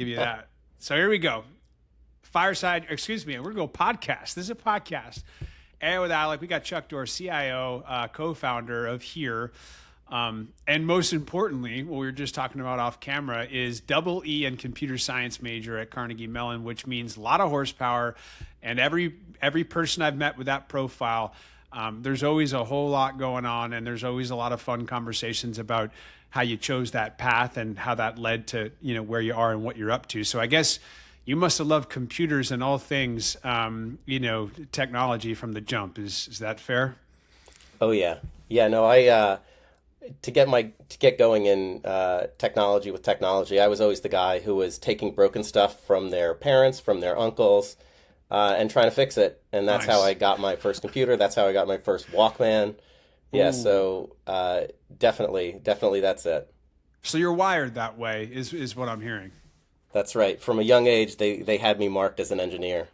Give you that. So here we go. Fireside, excuse me, we're going to go podcast. This is a podcast. And with Alec, we got Chuck Doerr, CIO, co-founder of HERE. And most importantly, what we were just talking about off camera is double E and computer science major at Carnegie Mellon, which means a lot of horsepower. And every person I've met with that profile, there's always a whole lot going on, and there's always a lot of fun conversations about how you chose that path and how that led to where you are and what you're up to. So I guess you must have loved computers and all things technology from the jump. Is that fair? Oh yeah, yeah. No, I to get going in technology with technology. I was always the guy who was taking broken stuff from their parents, from their uncles, and trying to fix it. And that's how Nice. I got my first computer. That's how I got my first Walkman. Yeah, Ooh. so definitely that's it. So you're wired that way, is what I'm hearing. That's right. From a young age, they had me marked as an engineer.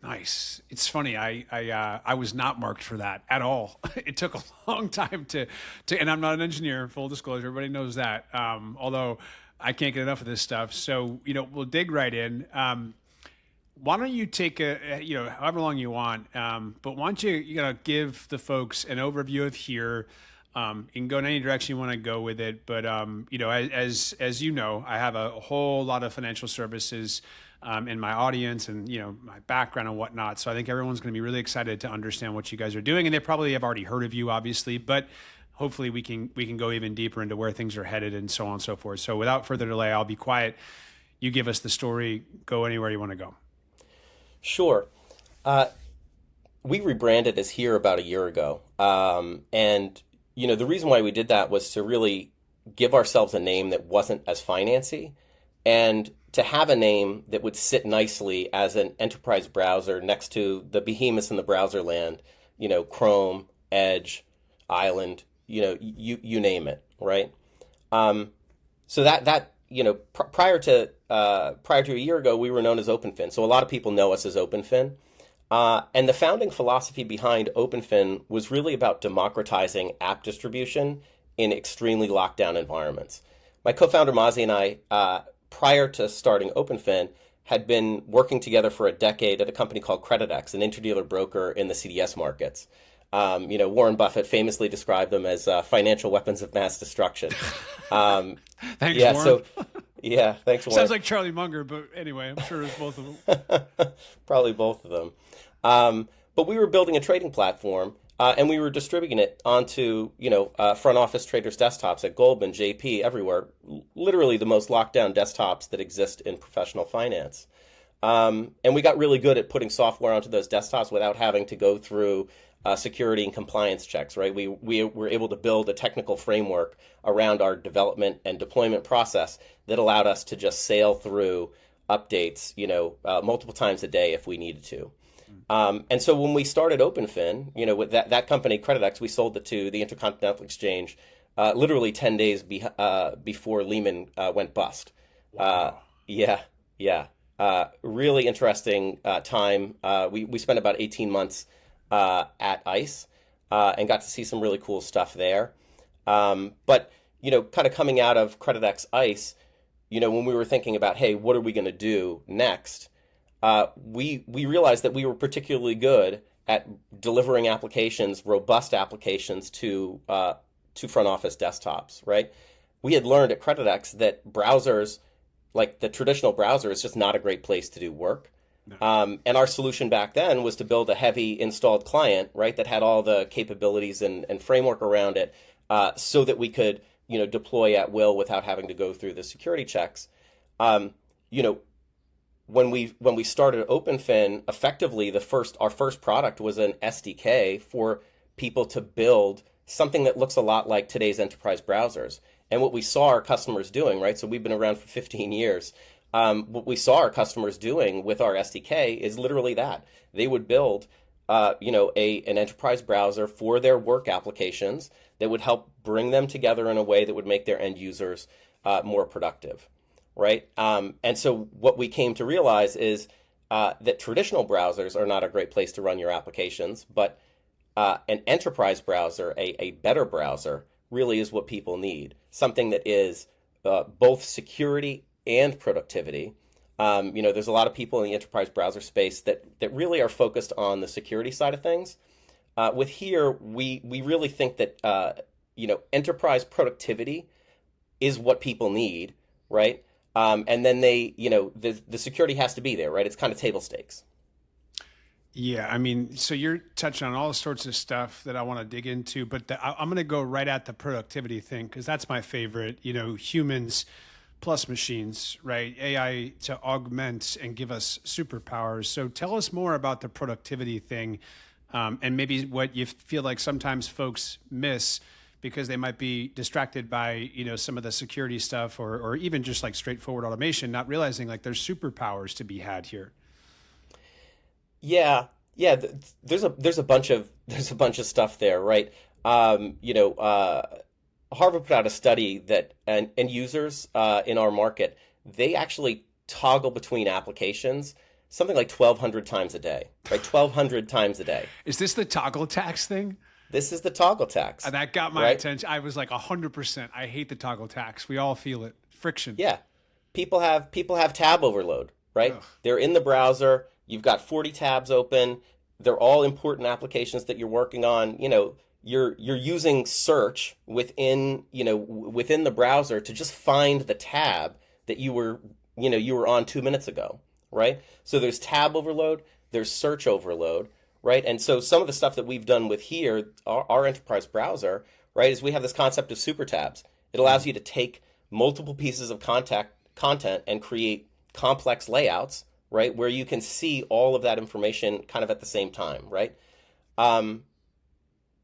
Nice. It's funny. I was not marked for that at all. It took a long time and I'm not an engineer. Full disclosure, everybody knows that. Although I can't get enough of this stuff. So we'll dig right in. Why don't you take however long you want, but why don't you give the folks an overview of here. You can go in any direction you want to go with it, but as you know, I have a whole lot of financial services in my audience, and my background and whatnot. So I think everyone's going to be really excited to understand what you guys are doing, and they probably have already heard of you, obviously, but hopefully we can go even deeper into where things are headed and so on and so forth. So without further delay, I'll be quiet. You give us the story. Go anywhere you want to go. Sure. We rebranded as Here about a year ago. And the reason why we did that was to really give ourselves a name that wasn't as financy and to have a name that would sit nicely as an enterprise browser next to the behemoths in the browser land, Chrome, Edge, Island, you name it, right? So prior to a year ago, we were known as OpenFin. So a lot of people know us as OpenFin. And the founding philosophy behind OpenFin was really about democratizing app distribution in extremely locked down environments. My co-founder Mazi and I, prior to starting OpenFin, had been working together for a decade at a company called CreditX, an interdealer broker in the CDS markets. Warren Buffett famously described them as financial weapons of mass destruction. Thanks, Yeah, Warren. so yeah, thanks, Warren. Sounds like Charlie Munger, but anyway, I'm sure it's both of them. Probably both of them. But we were building a trading platform, and we were distributing it onto, front office traders' desktops at Goldman, JP, everywhere. Literally the most locked down desktops that exist in professional finance. And we got really good at putting software onto those desktops without having to go through security and compliance checks, right? We were able to build a technical framework around our development and deployment process that allowed us to just sail through updates, multiple times a day if we needed to. And so when we started OpenFin, with that company, CreditX, we sold it to the Intercontinental Exchange literally 10 days before Lehman went bust. Wow. Yeah, yeah. Really interesting time. We spent about 18 months at ICE and got to see some really cool stuff there. But, kind of coming out of CreditX ICE, when we were thinking about, hey, what are we going to do next? We realized that we were particularly good at delivering applications, robust applications to front office desktops, right? We had learned at CreditX that browsers, like the traditional browser, is just not a great place to do work. No. And our solution back then was to build a heavy installed client, right, that had all the capabilities and framework around it, so that we could, deploy at will without having to go through the security checks. You know, when we started OpenFin, effectively our first product was an SDK for people to build something that looks a lot like today's enterprise browsers. And what we saw our customers doing, right? So we've been around for 15 years. What we saw our customers doing with our SDK is literally that. They would build, an enterprise browser for their work applications that would help bring them together in a way that would make their end users more productive, right? And so what we came to realize is that traditional browsers are not a great place to run your applications, but an enterprise browser, a better browser, really is what people need. Something that is both security and productivity. There's a lot of people in the enterprise browser space that really are focused on the security side of things. With Here, we really think that enterprise productivity is what people need, right? And then the security has to be there, right? It's kind of table stakes. Yeah, I mean, so you're touching on all sorts of stuff that I want to dig into, but I'm going to go right at the productivity thing because that's my favorite. Humans plus machines, right? AI to augment and give us superpowers. So tell us more about the productivity thing, and maybe what you feel like sometimes folks miss because they might be distracted by some of the security stuff or even just like straightforward automation, not realizing like there's superpowers to be had here. Yeah, yeah. There's a bunch of stuff there, right? Harvard put out a study that and users in our market, they actually toggle between applications something like 1,200 times a day, right? 1,200 times a day. Is this the toggle tax thing? This is the toggle tax, And that got my right? attention. I was like 100%. I hate the toggle tax. We all feel it. Friction. Yeah, people have tab overload, right? Ugh. They're in the browser. You've got 40 tabs open. They're all important applications that you're working on. You're using search within the browser to just find the tab that you were on 2 minutes ago, right? So there's tab overload, there's search overload, right? And so some of the stuff that we've done with Here, our enterprise browser, right, is we have this concept of super tabs. It allows you to take multiple pieces of content and create complex layouts, right, where you can see all of that information kind of at the same time, right?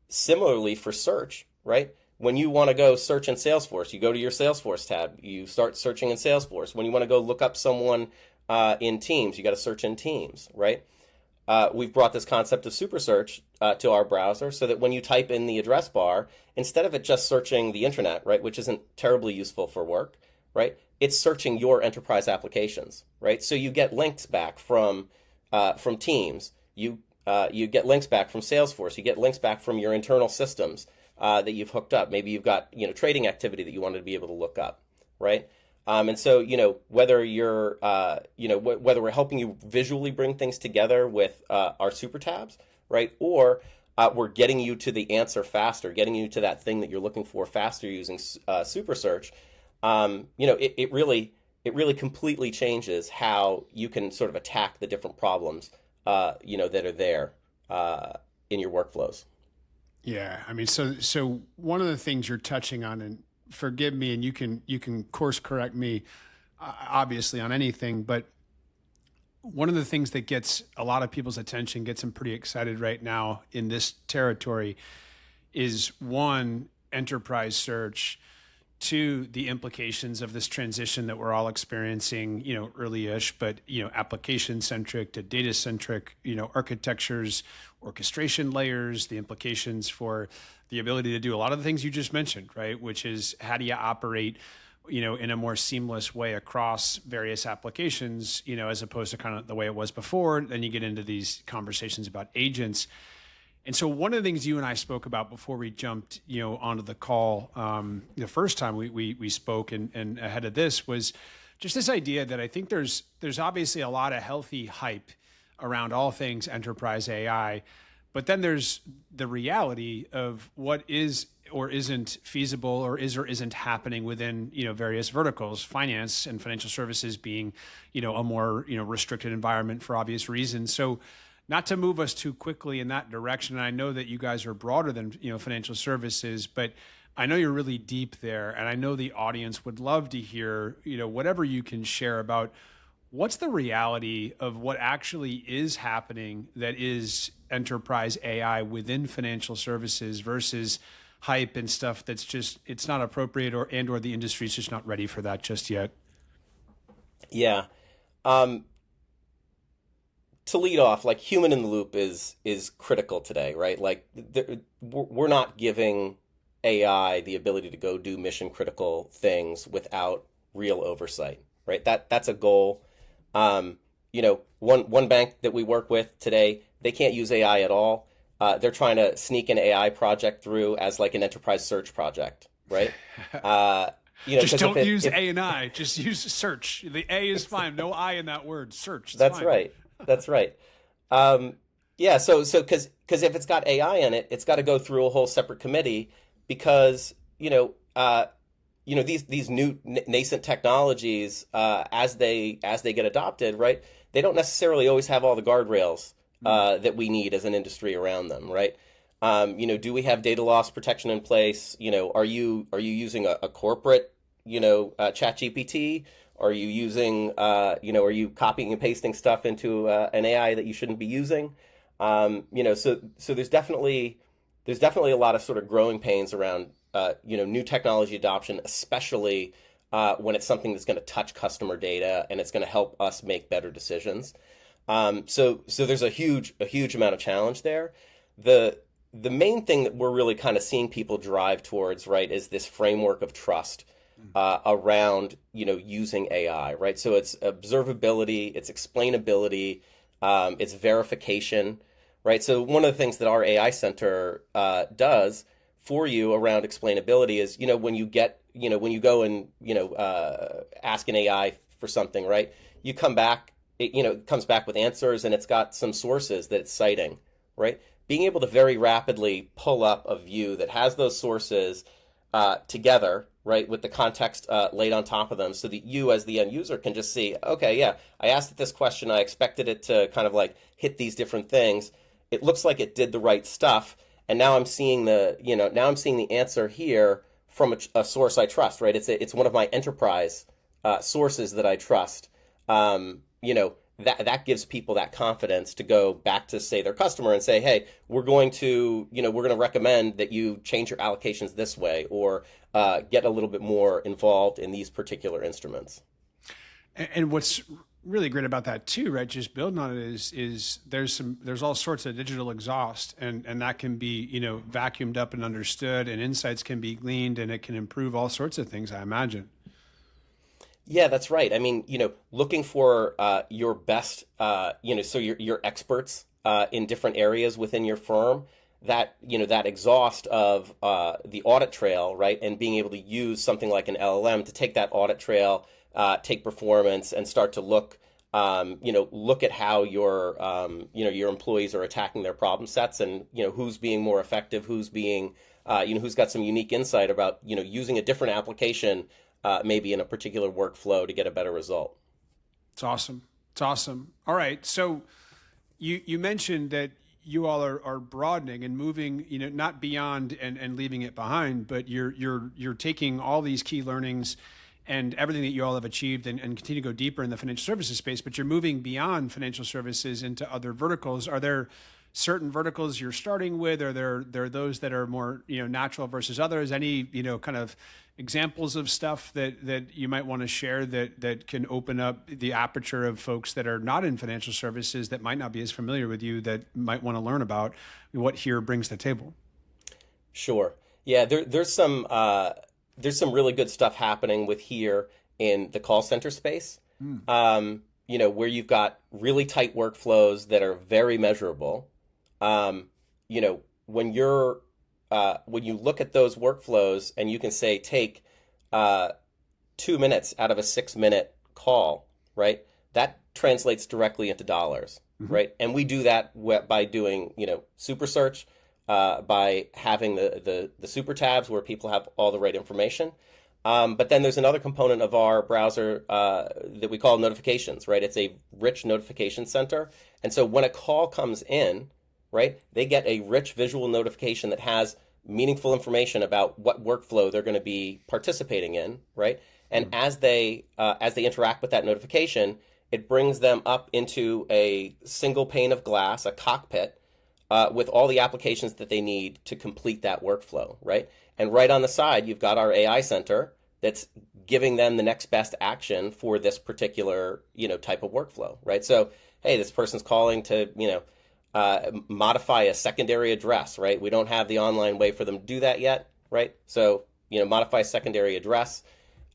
Similarly for search, right? When you want to go search in Salesforce, you go to your Salesforce tab, you start searching in Salesforce. When you want to go look up someone in Teams, you got to search in Teams, right? We've brought this concept of super search to our browser so that when you type in the address bar, instead of it just searching the internet, right, which isn't terribly useful for work, right, it's searching your enterprise applications, right? So you get links back from Teams, you get links back from Salesforce, you get links back from your internal systems that you've hooked up. Maybe you've got trading activity that you wanted to be able to look up, right? And so whether you're whether we're helping you visually bring things together with our super tabs, right, or we're getting you to the answer faster, getting you to that thing that you're looking for faster using super search. It really completely changes how you can sort of attack the different problems that are there in your workflows. Yeah, I mean, so one of the things you're touching on, and forgive me, and you can course correct me, obviously on anything, but one of the things that gets a lot of people's attention, gets them pretty excited right now in this territory, is one, enterprise search. Two, the implications of this transition that we're all experiencing, early-ish, but, application-centric to data-centric, architectures, orchestration layers, the implications for the ability to do a lot of the things you just mentioned, right? Which is how do you operate, in a more seamless way across various applications, as opposed to kind of the way it was before. Then you get into these conversations about agents. And so one of the things you and I spoke about before we jumped, onto the call, the first time we spoke and ahead of this was just this idea that I think there's obviously a lot of healthy hype around all things enterprise AI, but then there's the reality of what is or isn't feasible or isn't happening within, various verticals, finance and financial services being, a more, restricted environment for obvious reasons. So not to move us too quickly in that direction. And I know that you guys are broader than, financial services, but I know you're really deep there. And I know the audience would love to hear, whatever you can share about what's the reality of what actually is happening that is enterprise AI within financial services versus hype and stuff that's just, it's not appropriate or the industry is just not ready for that just yet. Yeah. To lead off, like human in the loop is critical today, right? Like we're not giving AI the ability to go do mission critical things without real oversight, right? That's a goal. One bank that we work with today, they can't use AI at all. They're trying to sneak an AI project through as like an enterprise search project, right? Just because don't use if A and I. Just use search. The A is fine. No I in that word. Search. It's that's fine. right, that's right. Um, yeah, so because if it's got AI in it, it's got to go through a whole separate committee because these new nascent technologies as they get adopted, right? They don't necessarily always have all the guardrails that we need as an industry around them, right? Do we have data loss protection in place? Are you using a corporate chat GPT? Are you using are you copying and pasting stuff into an AI that you shouldn't be using? So there's definitely a lot of sort of growing pains around new technology adoption, especially when it's something that's going to touch customer data and it's going to help us make better decisions. So there's a huge amount of challenge there. The main thing that we're really kind of seeing people drive towards, right, is this framework of trust around using AI, right? So it's observability, it's explainability, it's verification, right? So one of the things that our AI center does for you around explainability is when you go and ask an AI for something, right? You come back, it comes back with answers and it's got some sources that it's citing, right? Being able to very rapidly pull up a view that has those sources together, right, with the context laid on top of them, so that you as the end user can just see, okay, yeah, I asked it this question, I expected it to kind of like hit these different things. It looks like it did the right stuff, and now I'm seeing the answer here from a source I trust, right? It's one of my enterprise sources that I trust. That gives people that confidence to go back to, say, their customer and say, hey, we're going to recommend that you change your allocations this way, or get a little bit more involved in these particular instruments. And what's really great about that too, right? Just building on it is there's all sorts of digital exhaust, and that can be vacuumed up and understood, and insights can be gleaned, and it can improve all sorts of things, I imagine. Yeah, that's right. I mean, looking for your best, so your experts in different areas within your firm, that exhaust of the audit trail, right, and being able to use something like an LLM to take that audit trail, take performance, and start to look at how your employees are attacking their problem sets, and who's being more effective, who's got some unique insight about using a different application maybe in a particular workflow to get a better result. It's awesome. It's awesome. All right. So you mentioned that you all are broadening and moving, not beyond and leaving it behind, but you're taking all these key learnings and everything that you all have achieved and continue to go deeper in the financial services space, but you're moving beyond financial services into other verticals. Are there certain verticals you're starting with? Are there those that are more natural versus others? Any kind of examples of stuff that you might want to share that can open up the aperture of folks that are not in financial services, that might not be as familiar with you, that might want to learn about what HERE brings to the table? Sure. Yeah, there's some really good stuff happening with HERE in the call center space. Where you've got really tight workflows that are very measurable. When you look at those workflows and you can say, take 2 minutes out of a 6-minute call, right? That translates directly into dollars, right? And we do that by doing, super search, by having the super tabs where people have all the right information. But then there's another component of our browser that we call notifications, right? It's a rich notification center. And so when a call comes in, right, they get a rich visual notification that has meaningful information about what workflow they're going to be participating in, right? And as they interact with that notification, it brings them up into a single pane of glass, a cockpit, with all the applications that they need to complete that workflow, right? And right on the side, you've got our AI center that's giving them the next best action for this particular, type of workflow, right? So, hey, this person's calling to, modify a secondary address, right? We don't have the online way for them to do that yet, right? So, modify a secondary address,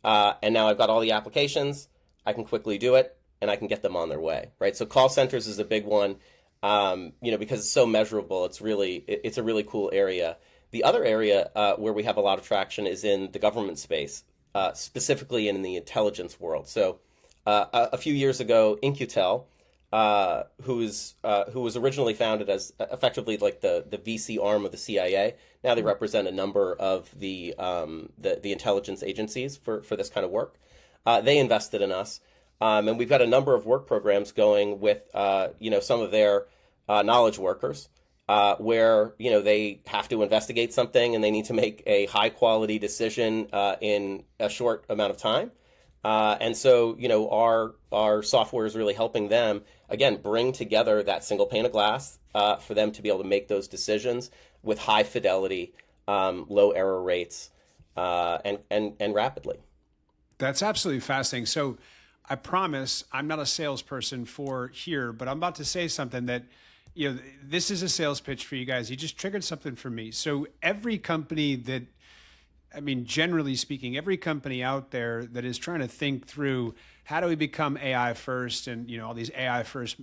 and now I've got all the applications. I can quickly do it, and I can get them on their way, right? So call centers is a big one, because it's so measurable. It's a really cool area. The other area where we have a lot of traction is in the government space. specifically in the intelligence world. So a few years ago, In-Q-Tel, who was originally founded as effectively like the VC arm of the CIA. Now they represent a number of the intelligence agencies for this kind of work. They invested in us, and we've got a number of work programs going with some of their knowledge workers, where they have to investigate something and they need to make a high quality decision in a short amount of time. And so, our software is really helping them, again, bring together that single pane of glass for them to be able to make those decisions with high fidelity, low error rates, and rapidly. That's absolutely fascinating. So I promise I'm not a salesperson for here, but I'm about to say something that, this is a sales pitch for you guys. You just triggered something for me. So every company that, generally speaking, every company out there that is trying to think through how do we become AI first and, all these AI first,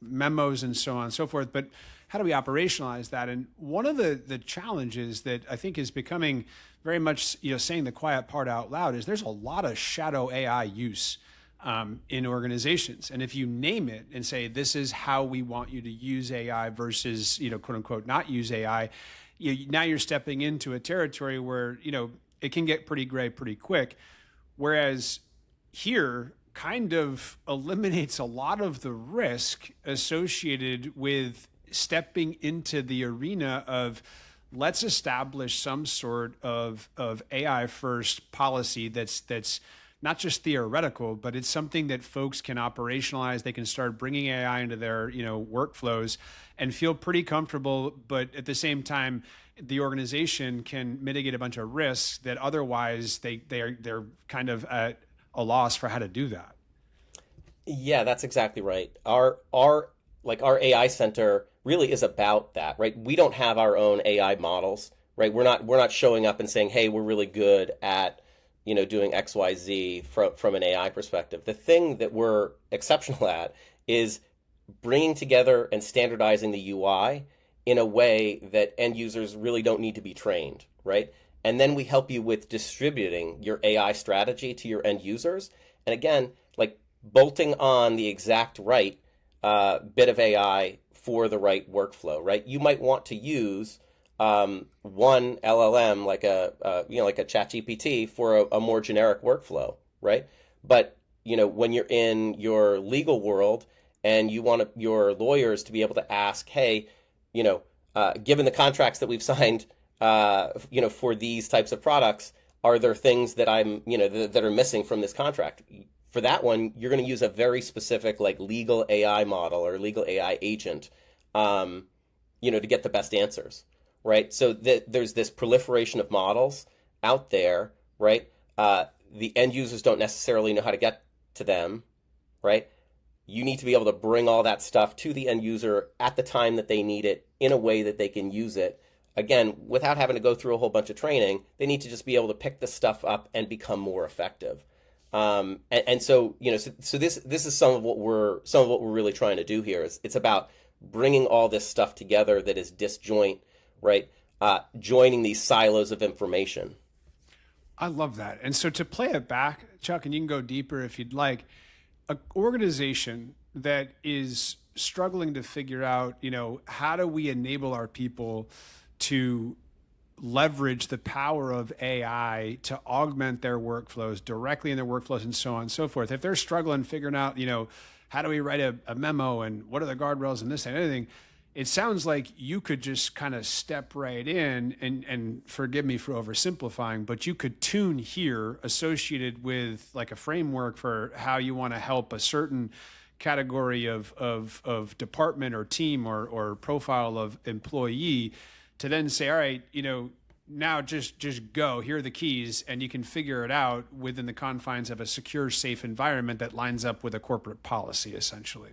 memos and so on and so forth, but how do we operationalize that? And one of the challenges that I think is becoming very much, saying the quiet part out loud is there's a lot of shadow AI use in organizations. And if you name it and say, this is how we want you to use AI versus, quote unquote, not use AI, now you're stepping into a territory where, it can get pretty gray pretty quick. Whereas here kind of eliminates a lot of the risk associated with stepping into the arena of let's establish some sort of AI first policy that's not just theoretical, but it's something that folks can operationalize. They can start bringing AI into their, workflows and feel pretty comfortable. But at the same time, the organization can mitigate a bunch of risks that otherwise they're kind of at a loss for how to do that. Yeah, that's exactly right. Our AI center really is about that, right? We don't have our own AI models, right? We're not showing up and saying, "Hey, we're really good at doing XYZ from an AI perspective." The thing that we're exceptional at is bringing together and standardizing the UI in a way that end users really don't need to be trained, right? And then we help you with distributing your AI strategy to your end users. And again, like bolting on the exact right bit of AI for the right workflow, right? You might want to use one LLM like a ChatGPT for a more generic workflow, right? But when you're in your legal world and you want your lawyers to be able to ask, hey, given the contracts that we've signed, for these types of products, are there things that that are missing from this contract? For that one, you're going to use a very specific like legal AI model or legal AI agent, to get the best answers. Right, so there's this proliferation of models out there, right? The end users don't necessarily know how to get to them, right? You need to be able to bring all that stuff to the end user at the time that they need it in a way that they can use it. Again, without having to go through a whole bunch of training, they need to just be able to pick this stuff up and become more effective. And so so this is some of what we're really trying to do here. It's about bringing all this stuff together that is disjoint, right? Joining these silos of information. I love that. And so to play it back, Chuck, and you can go deeper if you'd like, an organization that is struggling to figure out, how do we enable our people to leverage the power of AI to augment their workflows directly in their workflows and so on and so forth. If they're struggling figuring out, how do we write a memo and what are the guardrails and this and anything, it sounds like you could just kind of step right in and forgive me for oversimplifying, but you could tune here associated with like a framework for how you want to help a certain category of department or team or profile of employee to then say, all right, now just go, here are the keys, and you can figure it out within the confines of a secure, safe environment that lines up with a corporate policy, essentially.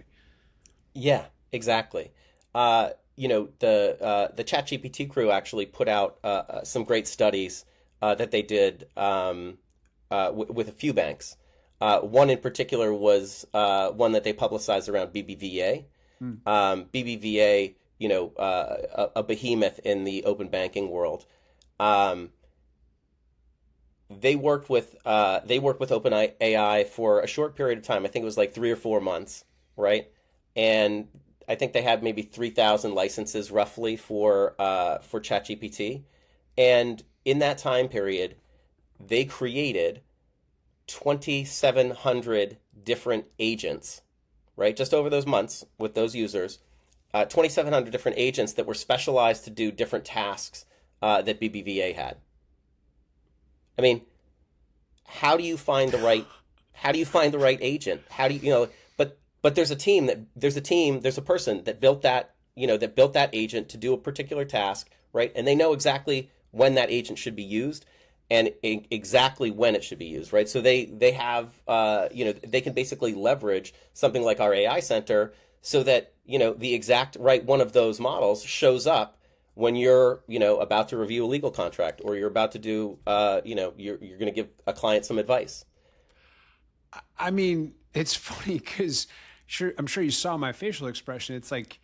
Yeah, exactly. The ChatGPT crew actually put out some great studies that they did with a few banks. One in particular was one that they publicized around BBVA. BBVA, a behemoth in the open banking world. they worked with OpenAI for a short period of time. I think it was like 3 or 4 months, right? And I think they had maybe 3,000 licenses roughly for ChatGPT. And in that time period, they created 2,700 different agents, right? Just over those months with those users, 2,700 different agents that were specialized to do different tasks that BBVA had. I mean, how do you find the right agent? How do you know? But there's a person that built that agent to do a particular task, right? And they know exactly when that agent should be used and exactly when it should be used, right? So they have they can basically leverage something like our AI center so that the exact right one of those models shows up when you're about to review a legal contract, or you're about to do you're going to give a client some advice. I mean, it's funny because I'm sure you saw my facial expression. It's like,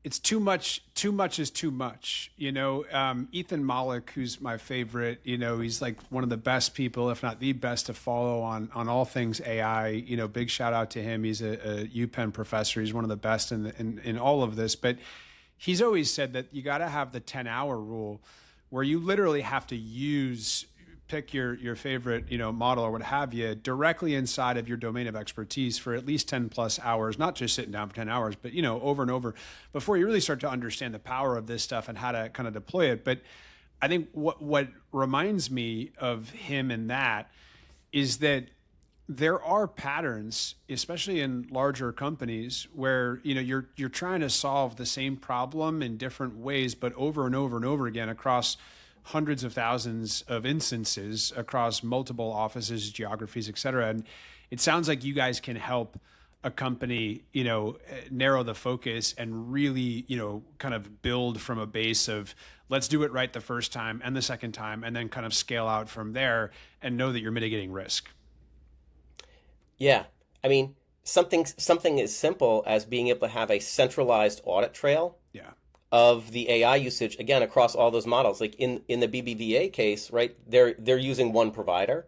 it's too much. Too much is too much. Ethan Malik, who's my favorite, he's like one of the best people, if not the best, to follow on all things AI. Big shout out to him. He's a UPenn professor. He's one of the best in all of this. But he's always said that you got to have the 10-hour rule, where you literally have to pick your favorite model or what have you directly inside of your domain of expertise for at least 10 plus hours, not just sitting down for 10 hours, but over and over, before you really start to understand the power of this stuff and how to kind of deploy it. But I think what reminds me of him in that is that there are patterns, especially in larger companies, where you're trying to solve the same problem in different ways, but over and over and over again across hundreds of thousands of instances across multiple offices, geographies, et cetera. And it sounds like you guys can help a company, narrow the focus and really, kind of build from a base of, let's do it right the first time and the second time, and then kind of scale out from there and know that you're mitigating risk. Yeah, I mean, something as simple as being able to have a centralized audit trail Yeah. of the AI usage, again, across all those models. Like in the BBVA case, right? They're using one provider,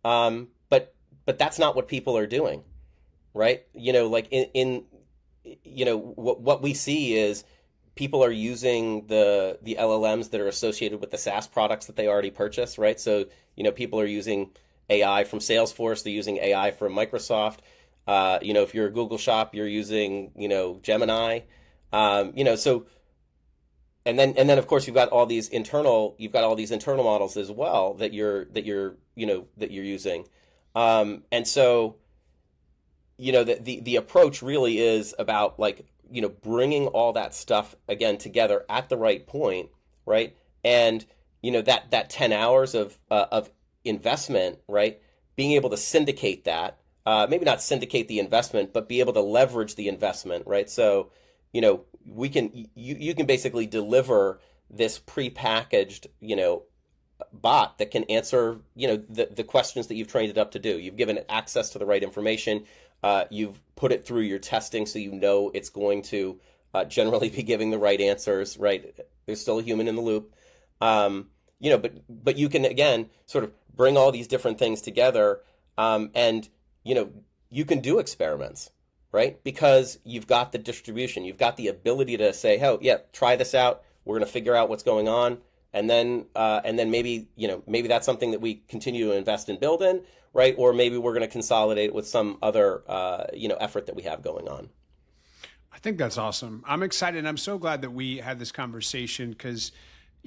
but that's not what people are doing, right? Like in what we see is people are using the LLMs that are associated with the SaaS products that they already purchase, right? So people are using AI from Salesforce, they're using AI from Microsoft. If you're a Google shop, you're using Gemini. So. And then of course you've got all these internal models as well that you're using, and so the approach really is about like bringing all that stuff again together at the right point, right? And that 10 hours of investment, right? Being able to syndicate that, maybe not syndicate the investment, but be able to leverage the investment, right? So you can basically deliver this prepackaged bot that can answer the questions that you've trained it up to do. You've given it access to the right information. You've put it through your testing, so it's going to generally be giving the right answers, right? There's still a human in the loop. But you can again sort of bring all these different things together, and you can do experiments, right? Because you've got the distribution, you've got the ability to say, "Oh, yeah, try this out. We're going to figure out what's going on, and then maybe that's something that we continue to invest and build in, right? Or maybe we're going to consolidate it with some other effort that we have going on." I think that's awesome. I'm excited, and I'm so glad that we had this conversation because,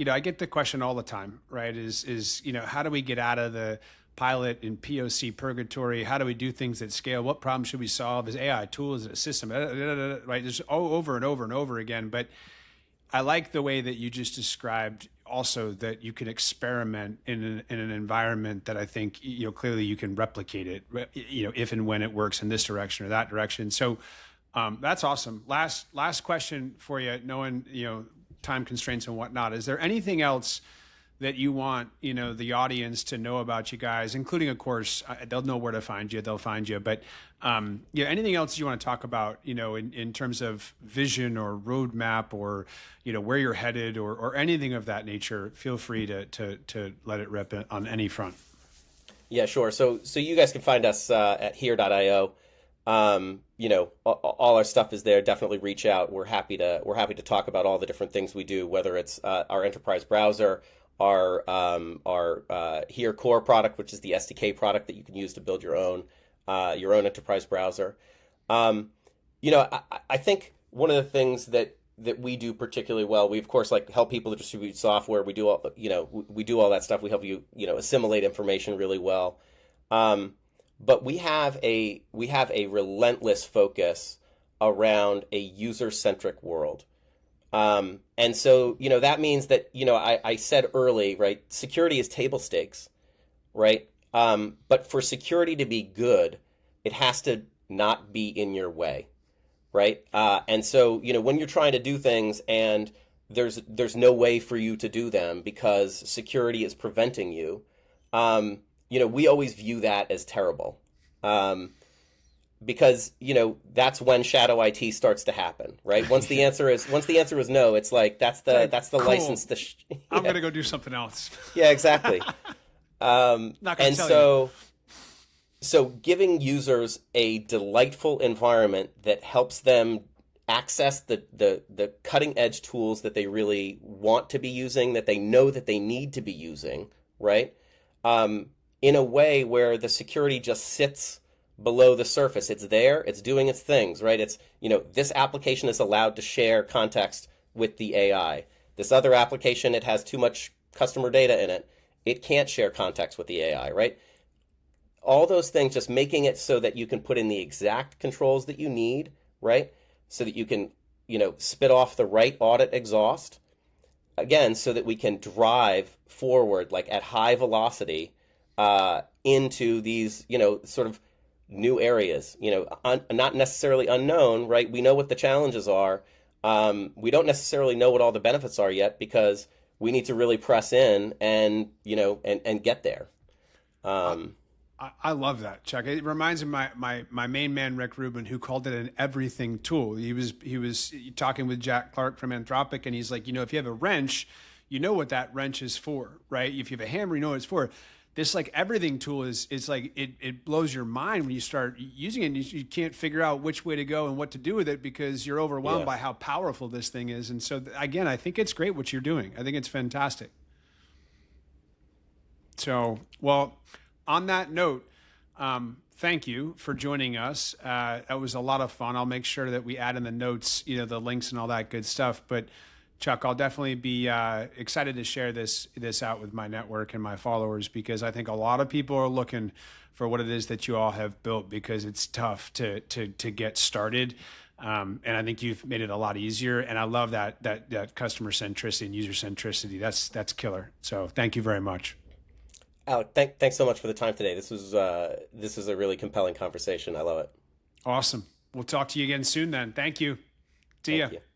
I get the question all the time, right? Is how do we get out of the pilot and POC purgatory? How do we do things at scale? What problem should we solve? Is AI a tool? Is it a system? Right? There's over and over and over again. But I like the way that you just described also that you can experiment in an environment that I think, clearly you can replicate it, if and when it works in this direction or that direction. So that's awesome. Last question for you, knowing, time constraints and whatnot. Is there anything else that you want, the audience to know about you guys, including, of course, they'll know where to find you, they'll find you, but anything else you want to talk about, in terms of vision or roadmap or, where you're headed or anything of that nature, feel free to let it rip on any front. Yeah, sure. So you guys can find us at here.io. All our stuff is there. Definitely reach out. We're happy to talk about all the different things we do, whether it's our enterprise browser, our Here Core product, which is the SDK product that you can use to build your own enterprise browser. Um, I think one of the things that we do particularly well, we of course like help people to distribute software. We do all we do all that stuff. We help you assimilate information really well. But we have a relentless focus around a user-centric world. And so, that means that, I said early, right, security is table stakes, right? But for security to be good, it has to not be in your way, right? And so, when you're trying to do things and there's no way for you to do them because security is preventing you, we always view that as terrible. Because that's when shadow IT starts to happen, right? Once the answer is no, it's like that's the Cool. license to. I'm gonna go do something else. Yeah, exactly. Not gonna And tell you. so giving users a delightful environment that helps them access the cutting edge tools that they really want to be using, that they know that they need to be using, right? In a way where the security just sits below the surface. It's there, it's doing its things, right? It's, this application is allowed to share context with the AI. This other application, it has too much customer data in it. It can't share context with the AI, right? All those things, just making it so that you can put in the exact controls that you need, right? So that you can, spit off the right audit exhaust. Again, so that we can drive forward, like at high velocity, into these, sort of new areas, not necessarily unknown, right? We know what the challenges are. We don't necessarily know what all the benefits are yet because we need to really press in and, and get there. I love that, Chuck. It reminds me of my main man, Rick Rubin, who called it an everything tool. He was talking with Jack Clark from Anthropic, and he's like, if you have a wrench, you know what that wrench is for, right? If you have a hammer, you know what it's for. This like everything tool is like it blows your mind when you start using it. And you can't figure out which way to go and what to do with it because you're overwhelmed Yeah. by how powerful this thing is. And so again, I think it's great what you're doing. I think it's fantastic. So, well, on that note, thank you for joining us. That was a lot of fun. I'll make sure that we add in the notes, the links and all that good stuff. But Chuck, I'll definitely be excited to share this out with my network and my followers because I think a lot of people are looking for what it is that you all have built because it's tough to get started. And I think you've made it a lot easier. And I love that customer centricity and user centricity. That's killer. So thank you very much. Alec, thanks so much for the time today. This was a really compelling conversation. I love it. Awesome. We'll talk to you again soon then. Thank you. See ya. Thank you.